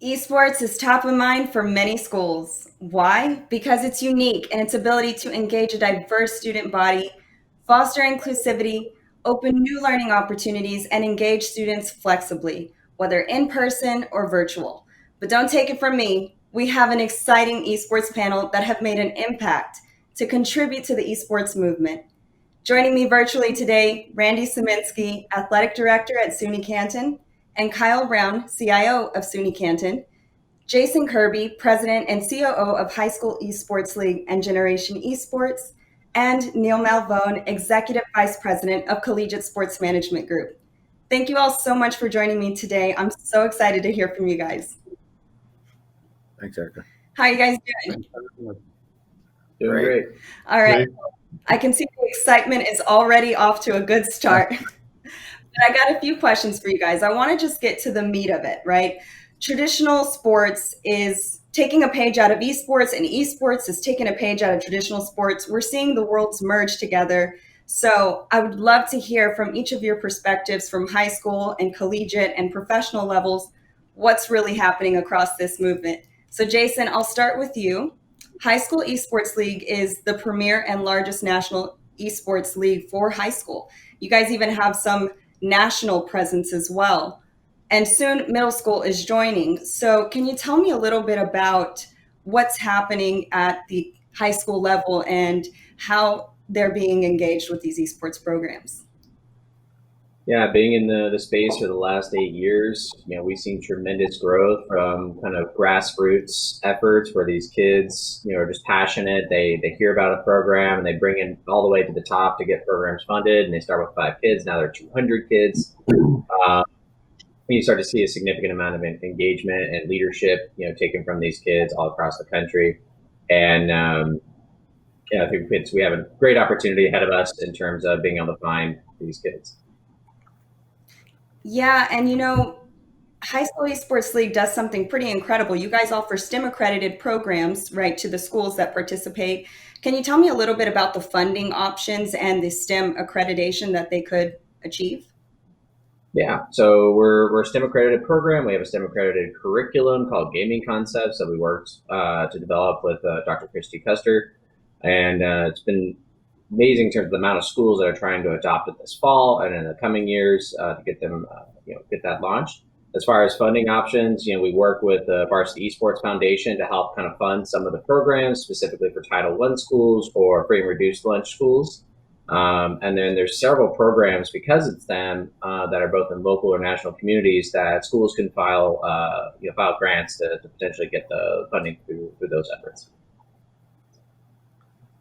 Esports is top of mind for many schools. Why? Because it's unique in its ability to engage a diverse student body, foster inclusivity, open new learning opportunities, and engage students flexibly, whether in person or virtual. But don't take it from me. We have an exciting esports panel that have made an impact to contribute to the esports movement. Joining me virtually today, Randy Szyminski, Athletic Director at SUNY Canton, and Kyle Brown, CIO of SUNY Canton, Jason Kirby, President and COO of High School Esports League and Generation Esports, and Neil Malvone, Executive Vice President of Collegiate Sports Management Group. Thank you all so much for joining me today. I'm so excited to hear from you guys. Thanks, Erica. How are you guys doing? Doing great. All right. I can see the excitement is already off to a good start. But I got a few questions for you guys. I want to just get to the meat of it, right? Traditional sports is taking a page out of esports, and esports is taking a page out of traditional sports. We're seeing the worlds merge together. So I would love to hear from each of your perspectives from high school and collegiate and professional levels, what's really happening across this movement. So Jason, I'll start with you. High School Esports League is the premier and largest national esports league for high school. You guys even have some national presence as well. And soon middle school is joining. So can you tell me a little bit about what's happening at the high school level and how they're being engaged with these esports programs? Yeah, being in the space for the last 8 years, we've seen tremendous growth from kind of grassroots efforts where these kids, are just passionate. They hear about a program and they bring it all the way to the top to get programs funded. And they start with 5 kids. Now they're 200 kids. You start to see a significant amount of engagement and leadership, taken from these kids all across the country. And I think we have a great opportunity ahead of us in terms of being able to find these kids. Yeah, and High School Esports League does something pretty incredible. You guys offer STEM accredited programs, right, to the schools that participate. Can you tell me a little bit about the funding options and the STEM accreditation that they could achieve? Yeah, so we're a STEM accredited program. We have a STEM accredited curriculum called Gaming Concepts that we worked to develop with Dr. Christy Custer. And it's been amazing in terms of the amount of schools that are trying to adopt it this fall and in the coming years to get them, get that launched. As far as funding options, we work with the Varsity Esports Foundation to help kind of fund some of the programs specifically for Title I schools or free and reduced lunch schools. And then there's several programs because it's them that are both in local or national communities that schools can file grants to potentially get the funding through those efforts.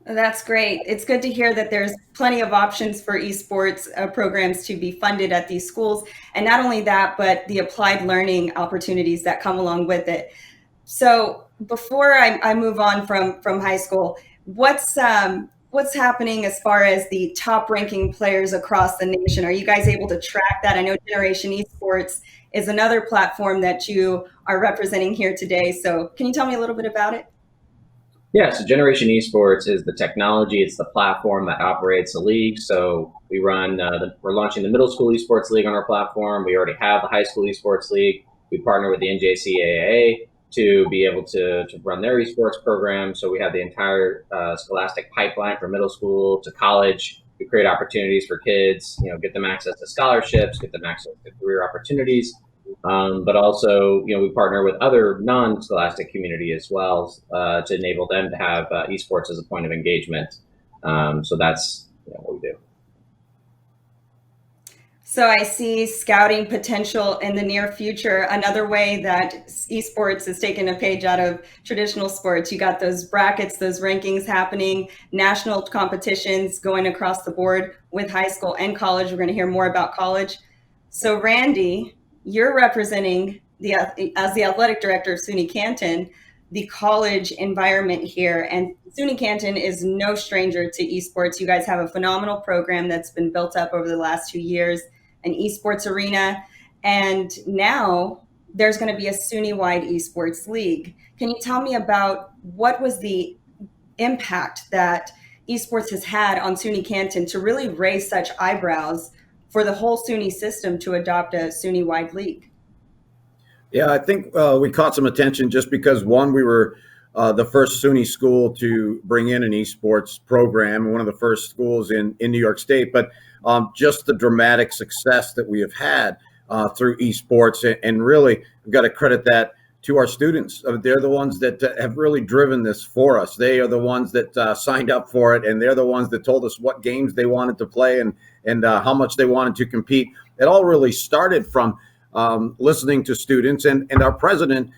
That's great. It's good to hear that there's plenty of options for esports programs to be funded at these schools. And not only that, but the applied learning opportunities that come along with it. So before I move on from high school, what's happening as far as the top ranking players across the nation? Are you guys able to track that? I know Generation Esports is another platform that you are representing here today. So can you tell me a little bit about it? Yeah, so Generation Esports is the technology. It's the platform that operates the league. So we run, we're launching the Middle School Esports League on our platform. We already have the High School Esports League. We partner with the NJCAA to be able to run their esports program. So we have the entire scholastic pipeline from middle school to college. We create opportunities for kids, get them access to scholarships, get them access to career opportunities. But also, we partner with other non-scholastic community as well to enable them to have esports as a point of engagement. So that's what we do. So I see scouting potential in the near future. Another way that esports is taking a page out of traditional sports. You got those brackets, those rankings happening, national competitions going across the board with high school and college. We're going to hear more about college. So Randy, you're representing as the athletic director of SUNY Canton, the college environment here. And SUNY Canton is no stranger to esports. You guys have a phenomenal program that's been built up over the last 2 years, an esports arena. And now there's going to be a SUNY-wide esports league. Can you tell me about what was the impact that esports has had on SUNY Canton to really raise such eyebrows for the whole SUNY system to adopt a SUNY-wide league? Yeah, I think we caught some attention just because one, we were the first SUNY school to bring in an esports program, one of the first schools in New York State. But just the dramatic success that we have had through esports, and really, we've got to credit that to our students. They're the ones that have really driven this for us. They are the ones that signed up for it, and they're the ones that told us what games they wanted to play and how much they wanted to compete. It all really started from listening to students and our president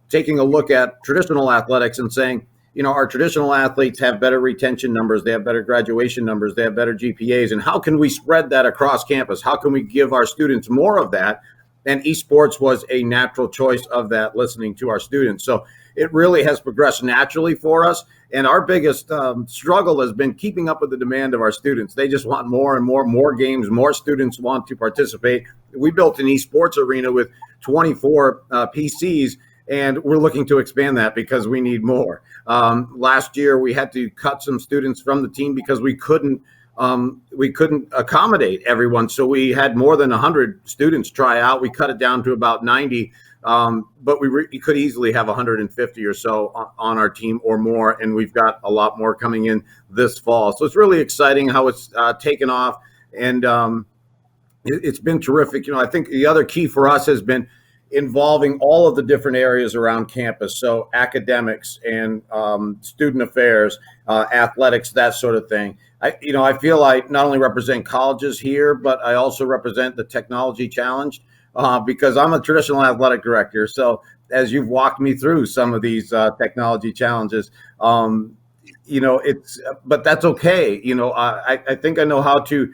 taking a look at traditional athletics and saying, you know, our traditional athletes have better retention numbers, they have better graduation numbers, they have better GPAs, and how can we spread that across campus? How can we give our students more of that? And esports was a natural choice of that, listening to our students. So it really has progressed naturally for us. And our biggest struggle has been keeping up with the demand of our students. They just want more and more games. More students want to participate. We built an esports arena with 24 PCs, and we're looking to expand that because we need more. Last year, we had to cut some students from the team because we couldn't accommodate everyone. So we had more than 100 students try out. We cut it down to about 90. But we could easily have 150 or so on our team or more, and we've got a lot more coming in this fall. So it's really exciting how it's taken off, and it's been terrific. You know, I think the other key for us has been involving all of the different areas around campus, so academics and student affairs, athletics, that sort of thing. I feel I not only represent colleges here, but I also represent the technology challenge. Because I'm a traditional athletic director. So as you've walked me through some of these technology challenges, but that's okay. I think I know how to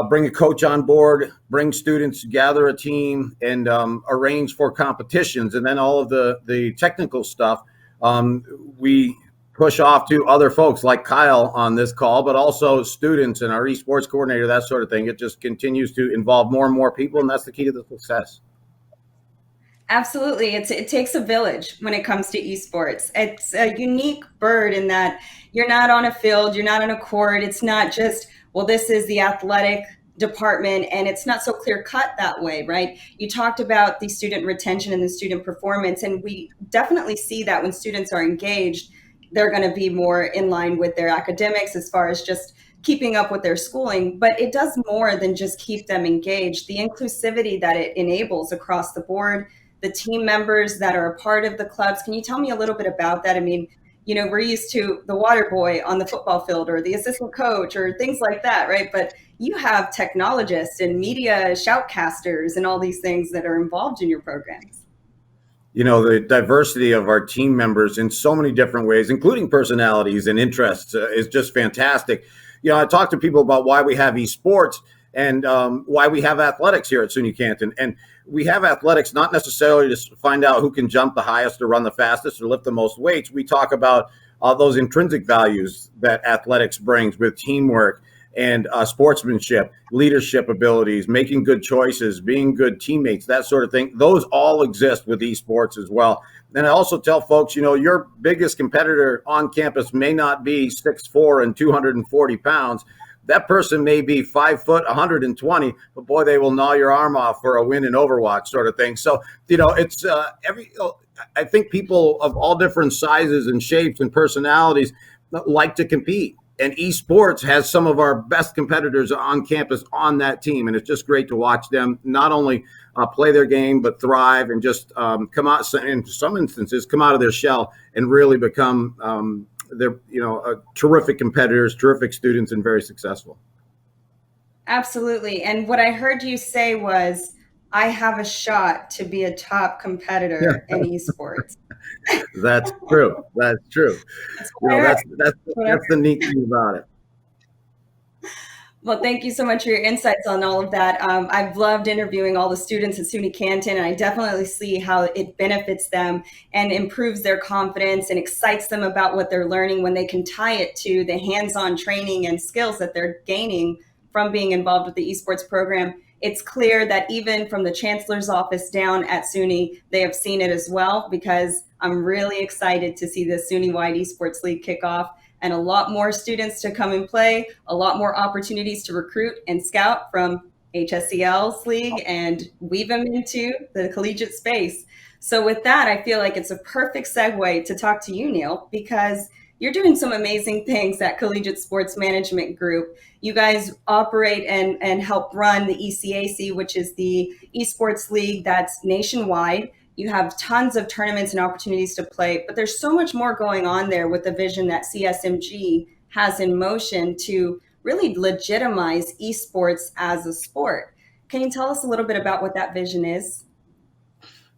bring a coach on board, bring students, gather a team, and arrange for competitions. And then all of the technical stuff, we push off to other folks like Kyle on this call, but also students and our esports coordinator, that sort of thing. It just continues to involve more and more people, and that's the key to the success. Absolutely. It takes a village when it comes to esports. It's a unique bird in that you're not on a field, you're not on a court. It's not just, well, this is the athletic department, and it's not so clear cut that way, right? You talked about the student retention and the student performance, and we definitely see that when students are engaged, they're going to be more in line with their academics as far as just keeping up with their schooling. But it does more than just keep them engaged. The inclusivity that it enables across the board, the team members that are a part of the clubs. Can you tell me a little bit about that? I mean, we're used to the water boy on the football field or the assistant coach or things like that, right? But you have technologists and media shoutcasters and all these things that are involved in your programs. The diversity of our team members in so many different ways, including personalities and interests, is just fantastic. I talk to people about why we have esports and why we have athletics here at SUNY Canton. And we have athletics not necessarily to find out who can jump the highest or run the fastest or lift the most weights. We talk about those intrinsic values that athletics brings with teamwork and sportsmanship, leadership abilities, making good choices, being good teammates, that sort of thing. Those all exist with esports as well. And I also tell folks, your biggest competitor on campus may not be 6'4" and 240 pounds. That person may be 5 foot, 120, but boy, they will gnaw your arm off for a win in Overwatch sort of thing. So, it's I think people of all different sizes and shapes and personalities like to compete. And esports has some of our best competitors on campus on that team. And it's just great to watch them not only play their game, but thrive and just come out, in some instances, come out of their shell and really become they're terrific competitors, terrific students, and very successful. Absolutely. And what I heard you say was, I have a shot to be a top competitor in esports. That's true. That's true. That's the neat thing about it. Well, thank you so much for your insights on all of that. I've loved interviewing all the students at SUNY Canton, and I definitely see how it benefits them and improves their confidence and excites them about what they're learning when they can tie it to the hands-on training and skills that they're gaining from being involved with the esports program. It's clear that even from the chancellor's office down at SUNY, they have seen it as well, because I'm really excited to see the SUNY-wide Esports League kick off and a lot more students to come and play, a lot more opportunities to recruit and scout from HSCL's league and weave them into the collegiate space. So with that, I feel like it's a perfect segue to talk to you, Neil, because you're doing some amazing things at Collegiate Sports Management Group. You guys operate and help run the ECAC, which is the Esports League that's nationwide. You have tons of tournaments and opportunities to play, but there's so much more going on there with the vision that CSMG has in motion to really legitimize esports as a sport. Can you tell us a little bit about what that vision is?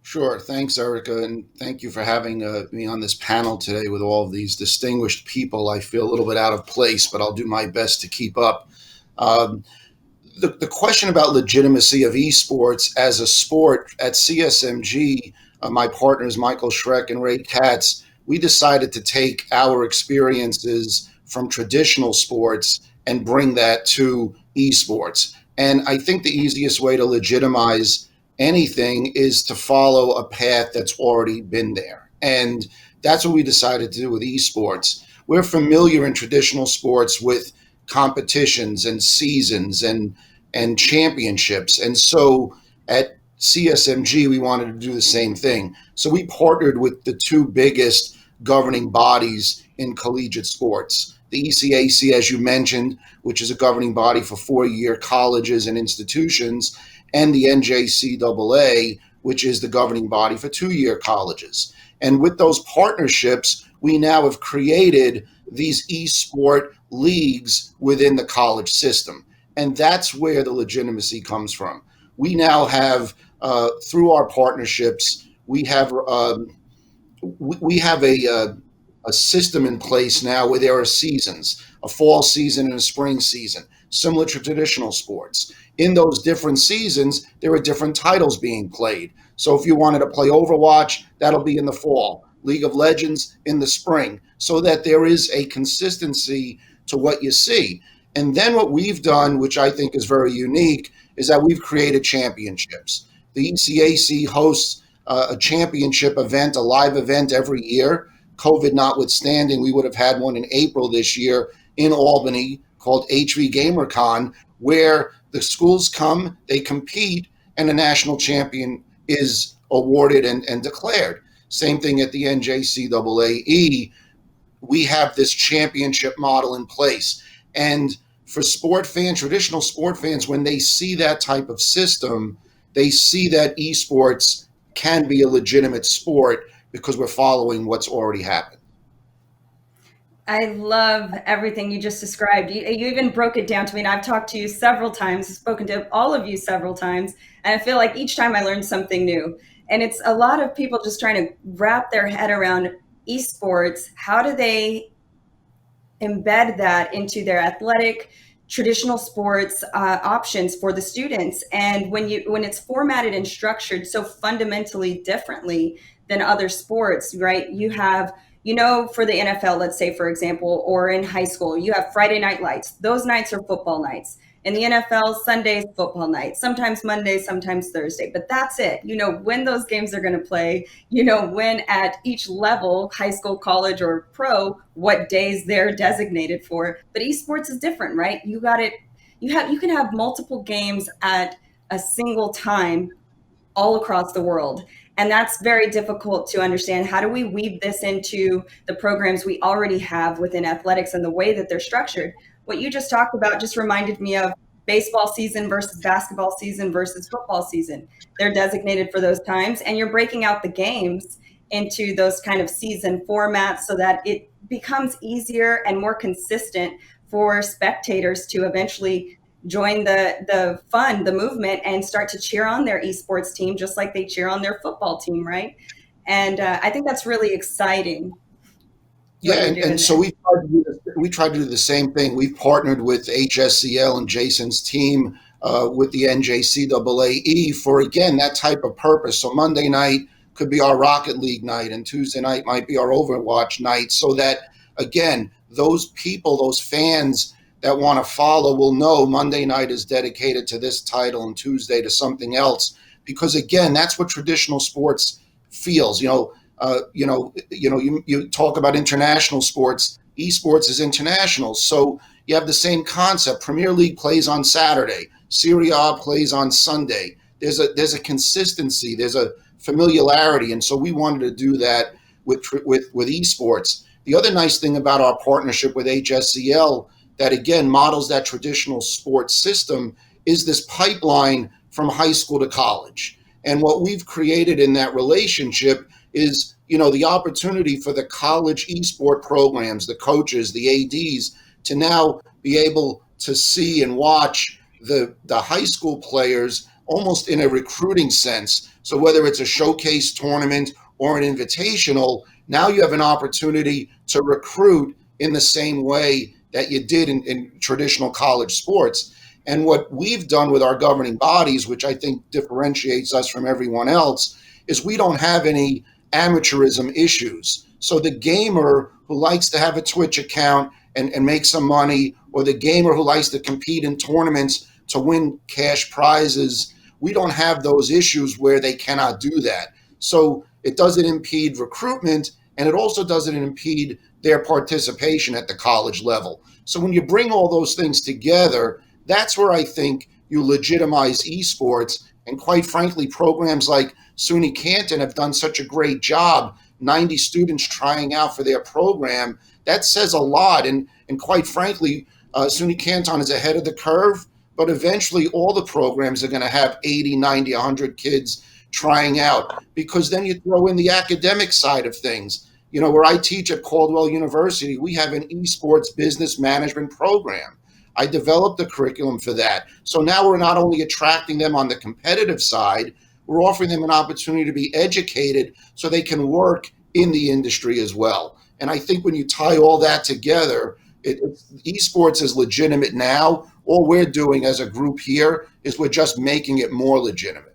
Sure. Thanks, Erica. And thank you for having me on this panel today with all of these distinguished people. I feel a little bit out of place, but I'll do my best to keep up. The question about legitimacy of esports as a sport at CSMG, my partners, Michael Schreck and Ray Katz, we decided to take our experiences from traditional sports and bring that to esports. And I think the easiest way to legitimize anything is to follow a path that's already been there. And that's what we decided to do with esports. We're familiar in traditional sports with competitions and seasons and championships. And so at CSMG, we wanted to do the same thing. So we partnered with the two biggest governing bodies in collegiate sports. The ECAC, as you mentioned, which is a governing body for four-year colleges and institutions, and the NJCAA, which is the governing body for two-year colleges. And with those partnerships, we now have created these esport leagues within the college system. And that's where the legitimacy comes from. We now have, through our partnerships, we have a system in place now where there are seasons, a fall season and a spring season, similar to traditional sports. In those different seasons, there are different titles being played. So if you wanted to play Overwatch, that'll be in the fall, League of Legends in the spring, so that there is a consistency to what you see. And then what we've done, which I think is very unique, is that we've created championships. The ECAC hosts a championship event, a live event every year. COVID notwithstanding, we would have had one in April this year in Albany called HV GamerCon, where the schools come, they compete, and a national champion is awarded and declared. Same thing at the NJCAA. We have this championship model in place. And for sport fans, traditional sport fans, when they see that type of system, they see that esports can be a legitimate sport because we're following what's already happened. I love everything you just described. You even broke it down to me, and I've talked to you several times, spoken to all of you several times, and I feel like each time I learned something new. And it's a lot of people just trying to wrap their head around esports. How do they embed that into their athletic, traditional sports options for the students? And when it's formatted and structured so fundamentally differently than other sports, right? You have, for the NFL, let's say, for example, or in high school, you have Friday night lights. Those nights are football nights. In the NFL, Sunday's football night, sometimes Monday, sometimes Thursday, but that's it. When those games are going to play, when at each level, high school, college, or pro, what days they're designated for. But esports is different, right? You can have multiple games at a single time all across the world. And that's very difficult to understand. How do we weave this into the programs we already have within athletics and the way that they're structured? What you just talked about just reminded me of baseball season versus basketball season versus football season. They're designated for those times, and you're breaking out the games into those kind of season formats so that it becomes easier and more consistent for spectators to eventually join the fun, the movement, and start to cheer on their esports team just like they cheer on their football team, right? And I think that's really exciting. Yeah, and so we tried to do the same thing. We've partnered with HSCL and Jason's team with the NJCAA for, again, that type of purpose. So Monday night could be our Rocket League night, and Tuesday night might be our Overwatch night, so that, again, those people, those fans that want to follow will know Monday night is dedicated to this title and Tuesday to something else. Because, again, that's what traditional sports feels. You talk about international sports. Esports is international. So you have the same concept. Premier League plays on Saturday. Serie A plays on Sunday. There's a consistency, there's a familiarity, and so we wanted to do that with esports. The other nice thing about our partnership with HSCL that again models that traditional sports system is this pipeline from high school to college. And what we've created in that relationship is, the opportunity for the college esport programs, the coaches, the ADs, to now be able to see and watch the high school players almost in a recruiting sense. So whether it's a showcase tournament or an invitational, now you have an opportunity to recruit in the same way that you did in traditional college sports. And what we've done with our governing bodies, which I think differentiates us from everyone else, is we don't have any amateurism issues. So the gamer who likes to have a Twitch account and make some money, or the gamer who likes to compete in tournaments to win cash prizes, we don't have those issues where they cannot do that. So it doesn't impede recruitment, and it also doesn't impede their participation at the college level. So when you bring all those things together, that's where I think you legitimize esports. And quite frankly, programs like SUNY Canton have done such a great job, 90 students trying out for their program. That says a lot. And quite frankly, SUNY Canton is ahead of the curve, but eventually all the programs are going to have 80, 90, 100 kids trying out, because then you throw in the academic side of things. Where I teach at Caldwell University, we have an esports business management program. I developed the curriculum for that. So now we're not only attracting them on the competitive side, we're offering them an opportunity to be educated so they can work in the industry as well. And I think when you tie all that together, esports is legitimate now. All we're doing as a group here is we're just making it more legitimate.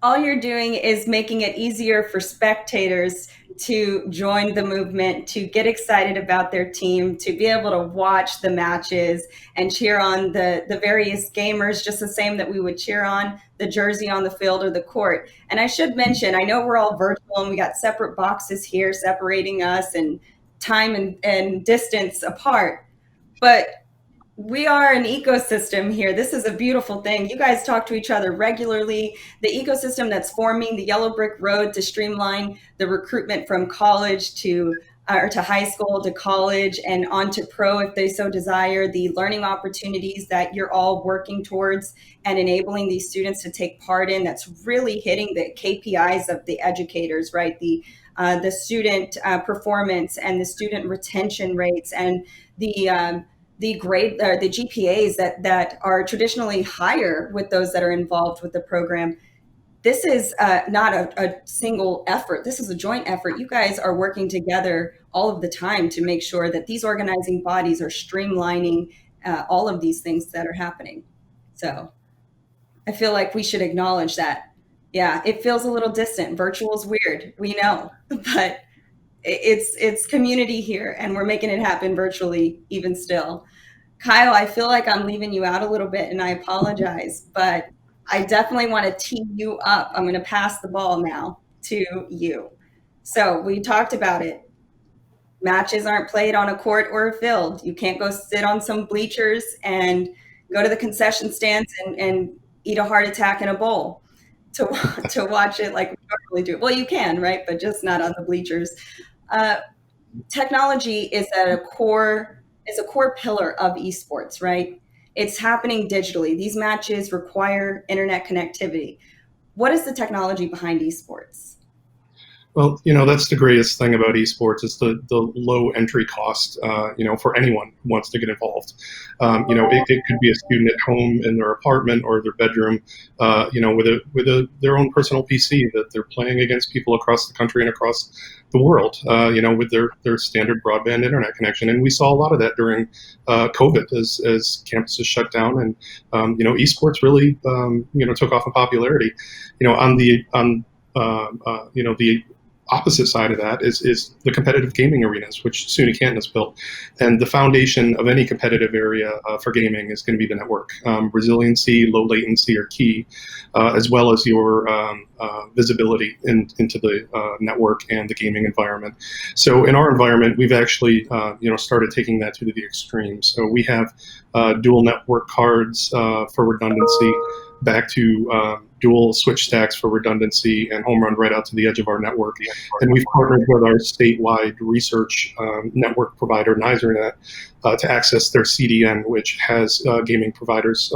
All you're doing is making it easier for spectators to join the movement, to get excited about their team, to be able to watch the matches and cheer on the various gamers just the same that we would cheer on the jersey on the field or the court. And I should mention, I know we're all virtual and we got separate boxes here separating us and time and distance apart, but we are an ecosystem here. This is a beautiful thing. You guys talk to each other regularly. The ecosystem that's forming, the yellow brick road to streamline the recruitment from college to high school to college and on to pro if they so desire, the learning opportunities that you're all working towards and enabling these students to take part in, that's really hitting the KPIs of the educators, right? The student performance and the student retention rates and the grade or the GPAs that are traditionally higher with those that are involved with the program. This is not a single effort. This is a joint effort. You guys are working together all of the time to make sure that these organizing bodies are streamlining all of these things that are happening. So I feel like we should acknowledge that. Yeah, it feels a little distant. Virtual is weird, we know, but it's community here, and we're making it happen virtually even still. Kyle, I feel like I'm leaving you out a little bit, and I apologize, but I definitely want to tee you up. I'm going to pass the ball now to you. So we talked about it. Matches aren't played on a court or a field. You can't go sit on some bleachers and go to the concession stands and eat a heart attack in a bowl to watch it like we normally do. Well, you can, right? But just not on the bleachers. Technology is a core pillar of esports, right? It's happening digitally. These matches require internet connectivity. What is the technology behind esports? Well, that's the greatest thing about esports is the low entry cost, for anyone who wants to get involved. It could be a student at home in their apartment or their bedroom, with their own personal PC that they're playing against people across the country and across the world, with their standard broadband internet connection. And we saw a lot of that during COVID as campuses shut down, and esports really took off in popularity. On the opposite side of that is the competitive gaming arenas, which SUNY Canton has built. And the foundation of any competitive area for gaming is going to be the network. Resiliency, low latency are key, as well as your visibility into the network and the gaming environment. So in our environment, we've actually started taking that to the extreme. So we have dual network cards for redundancy, back to dual switch stacks for redundancy, and home run right out to the edge of our network. And we've partnered with our statewide research network provider, NiserNet, to access their CDN, which has gaming providers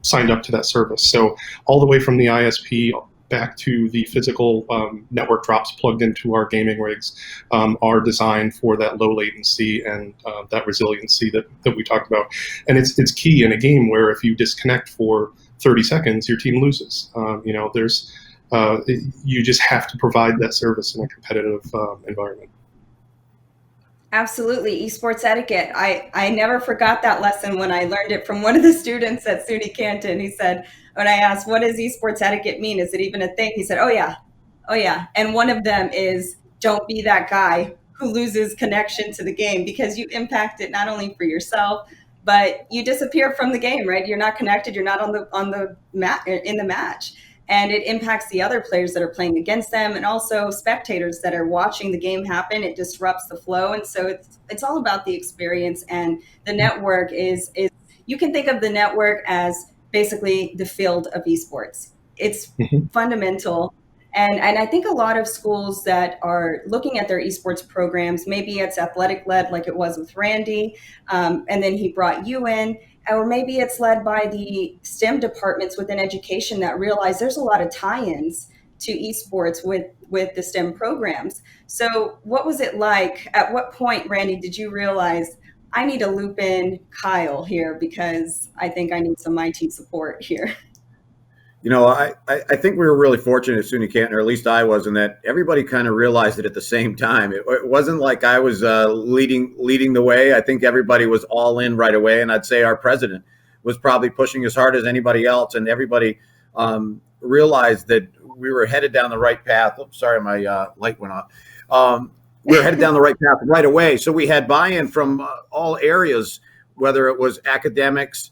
signed up to that service. So all the way from the ISP back to the physical network drops plugged into our gaming rigs are designed for that low latency and that resiliency that we talked about. And it's key in a game where if you disconnect for 30 seconds, your team loses. You just have to provide that service in a competitive environment. Absolutely. Esports etiquette. I never forgot that lesson when I learned it from one of the students at SUNY Canton. He said, when I asked, what does esports etiquette mean? Is it even a thing? He said, oh yeah. And one of them is, don't be that guy who loses connection to the game, because you impact it not only for yourself, but you disappear from the game, right? You're not connected. You're not on the mat in the match. And it impacts the other players that are playing against them, and also spectators that are watching the game happen. It disrupts the flow. And so it's all about the experience. And the network is you can think of the network as basically the field of esports. It's fundamental. And I think a lot of schools that are looking at their esports programs, maybe it's athletic led like it was with Randy, and then he brought you in, or maybe it's led by the STEM departments within education that realize there's a lot of tie-ins to esports with the STEM programs. So what was it like? At what point, Randy, did you realize I need to loop in Kyle here because I think I need some IT support here? I think we were really fortunate at SUNY Canton, or at least I was, in that everybody kind of realized it at the same time. It wasn't like I was leading the way. I think everybody was all in right away. And I'd say our president was probably pushing as hard as anybody else. And everybody realized that we were headed down the right path. Oh, sorry, my light went off. We were headed down the right path right away. So we had buy-in from all areas, whether it was academics,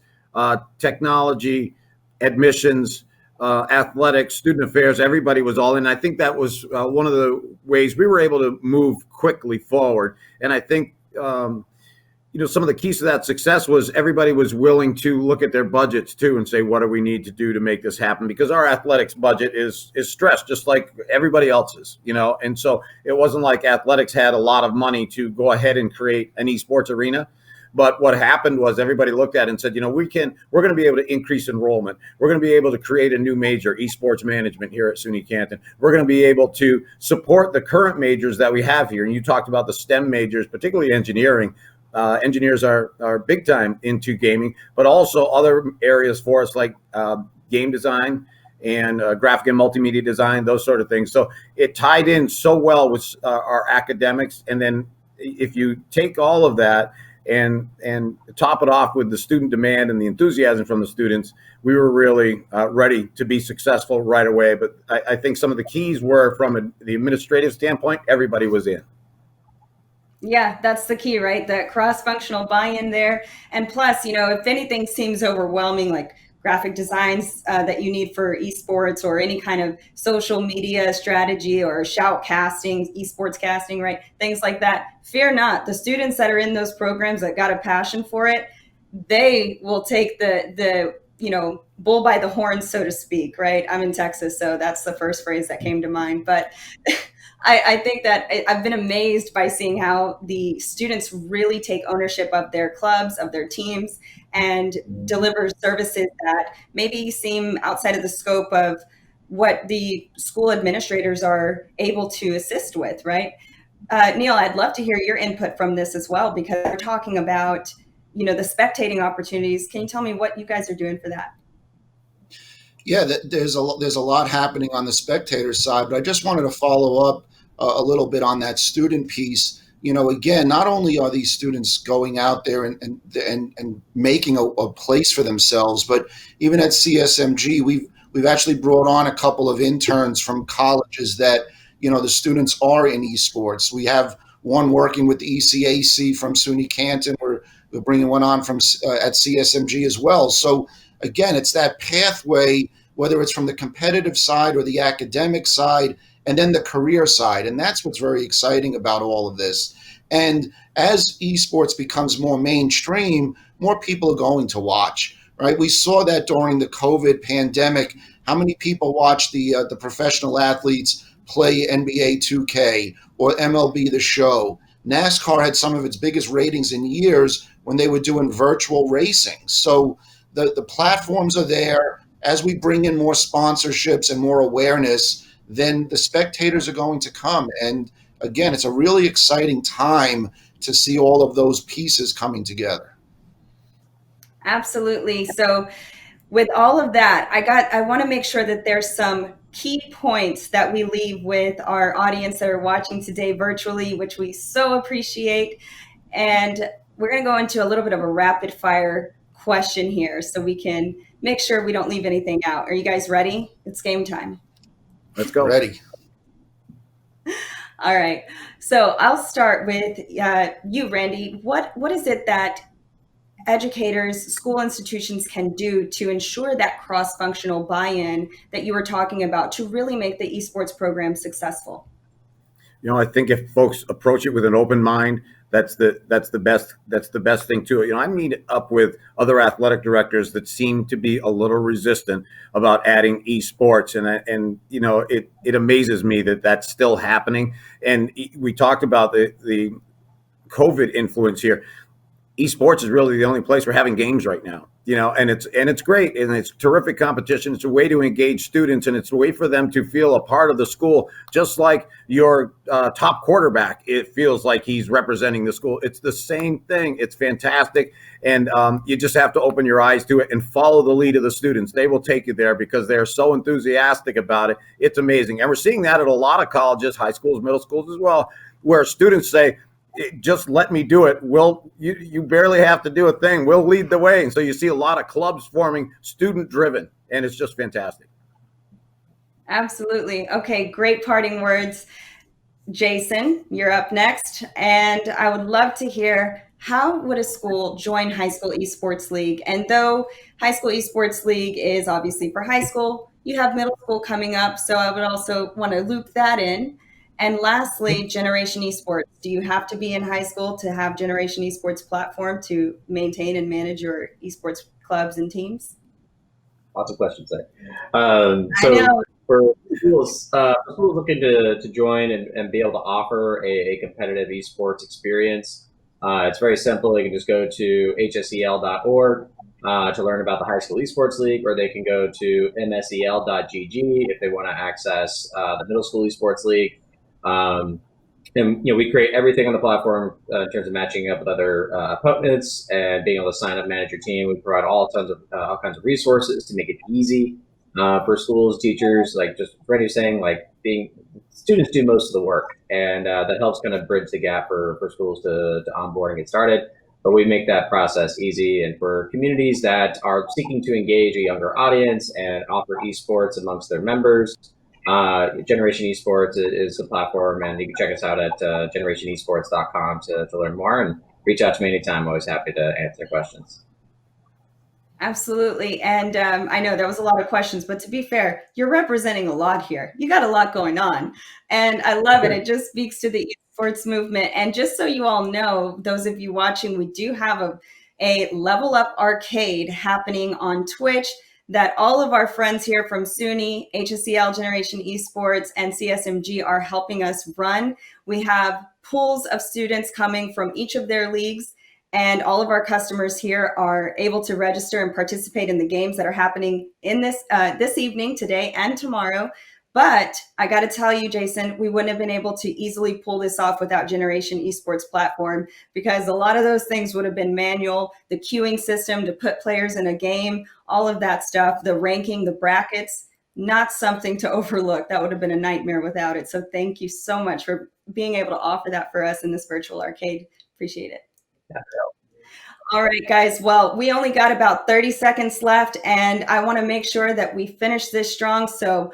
technology, admissions, athletics, student affairs. Everybody was all in. I think that was one of the ways we were able to move quickly forward. And I think some of the keys to that success was everybody was willing to look at their budgets too and say, what do we need to do to make this happen? Because our athletics budget is stressed just like everybody else's, and so it wasn't like athletics had a lot of money to go ahead and create an esports arena. But what happened was everybody looked at it and said, we're going to be able to increase enrollment. We're going to be able to create a new major, esports management, here at SUNY Canton. We're going to be able to support the current majors that we have here. And you talked about the STEM majors, particularly engineering. Engineers are big time into gaming, but also other areas for us like game design and graphic and multimedia design, those sort of things. So it tied in so well with our academics. And then if you take all of that and top it off with the student demand and the enthusiasm from the students, we were really ready to be successful right away. But I think some of the keys were from the administrative standpoint, everybody was in. Yeah, that's the key, right? The cross-functional buy-in there. And plus, if anything seems overwhelming, like graphic designs that you need for esports or any kind of social media strategy or shout casting, esports casting, right? Things like that. Fear not. The students that are in those programs that got a passion for it, they will take the bull by the horns, so to speak, right? I'm in Texas, so that's the first phrase that came to mind. But I think that I've been amazed by seeing how the students really take ownership of their clubs, of their teams, and deliver services that maybe seem outside of the scope of what the school administrators are able to assist with, right? Neil, I'd love to hear your input from this as well, because we're talking about, the spectating opportunities. Can you tell me what you guys are doing for that? Yeah, there's a lot happening on the spectator side, but I just wanted to follow up a little bit on that student piece. Again, not only are these students going out there and making a place for themselves, but even at CSMG, we've actually brought on a couple of interns from colleges that the students are in esports. We have one working with the ECAC from SUNY Canton. We're bringing one on from at CSMG as well. So again, it's that pathway, whether it's from the competitive side or the academic side, and then the career side. And that's what's very exciting about all of this. And as esports becomes more mainstream, more people are going to watch, right? We saw that during the COVID pandemic, how many people watched the professional athletes play NBA 2K or MLB The Show. NASCAR had some of its biggest ratings in years when they were doing virtual racing. So the platforms are there. As we bring in more sponsorships and more awareness, then the spectators are going to come. And again, it's a really exciting time to see all of those pieces coming together. Absolutely. So with all of that, I want to make sure that there's some key points that we leave with our audience that are watching today virtually, which we so appreciate. And we're going to go into a little bit of a rapid fire question here so we can make sure we don't leave anything out. Are you guys ready? It's game time. Let's go. Ready. All right. So I'll start with you, Randy. What is it that educators, school institutions can do to ensure that cross-functional buy-in that you were talking about to really make the esports program successful? I think if folks approach it with an open mind, that's the best thing to it. I meet up with other athletic directors that seem to be a little resistant about adding esports, and it amazes me that that's still happening. And we talked about the COVID influence here. Esports is really the only place we're having games right now, and it's great, and it's terrific competition. It's a way to engage students, and it's a way for them to feel a part of the school, just like your top quarterback. It feels like he's representing the school. It's the same thing. It's fantastic, and you just have to open your eyes to it and follow the lead of the students. They will take you there because they're so enthusiastic about it. It's amazing, and we're seeing that at a lot of colleges, high schools, middle schools as well, where students say, just let me do it. You barely have to do a thing. We'll lead the way. And so you see a lot of clubs forming, student driven, and it's just fantastic. Absolutely. Okay, great parting words. Jason, you're up next. And I would love to hear, how would a school join High School Esports League? And though High School Esports League is obviously for high school, you have middle school coming up. So I would also want to loop that in. And lastly, Generation Esports. Do you have to be in high school to have Generation Esports platform to maintain and manage your esports clubs and teams? Lots of questions there. So for schools looking to join and be able to offer a competitive esports experience, it's very simple. You can just go to hsel.org to learn about the High School Esports League, or they can go to msel.gg if they want to access the Middle School Esports League. And we create everything on the platform in terms of matching up with other opponents and being able to sign up, manage your team. We provide all kinds of resources to make it easy for schools, teachers. Like just Freddie was saying, students do most of the work, and that helps kind of bridge the gap for schools to onboard and get started. But we make that process easy, and for communities that are seeking to engage a younger audience and offer esports amongst their members. Generation Esports is the platform, and you can check us out at generationesports.com to learn more, and reach out to me anytime. I'm always happy to answer questions. Absolutely. And I know there was a lot of questions, but to be fair, you're representing a lot here. You got a lot going on, and I love it. It just speaks to the esports movement. And just so you all know, those of you watching, we do have a Level Up Arcade happening on Twitch that all of our friends here from SUNY, HSEL, Generation Esports, and CSMG are helping us run. We have pools of students coming from each of their leagues, and all of our customers here are able to register and participate in the games that are happening in this evening, today and tomorrow. But I got to tell you, Jason, we wouldn't have been able to easily pull this off without Generation Esports platform, because a lot of those things would have been manual, the queuing system to put players in a game, all of that stuff, the ranking, the brackets, not something to overlook. That would have been a nightmare without it. So thank you so much for being able to offer that for us in this virtual arcade. Appreciate it. Yeah. All right, guys. Well, we only got about 30 seconds left, and I want to make sure that we finish this strong. So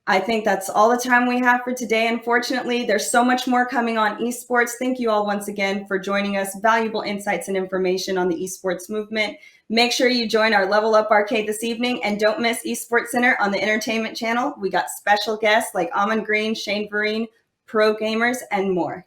I think that's all the time we have for today. Unfortunately, there's so much more coming on esports. Thank you all once again for joining us. Valuable insights and information on the esports movement. Make sure you join our Level Up Arcade this evening, and don't miss Esports Center on the Entertainment Channel. We got special guests like Amon Green, Shane Vereen, pro gamers, and more.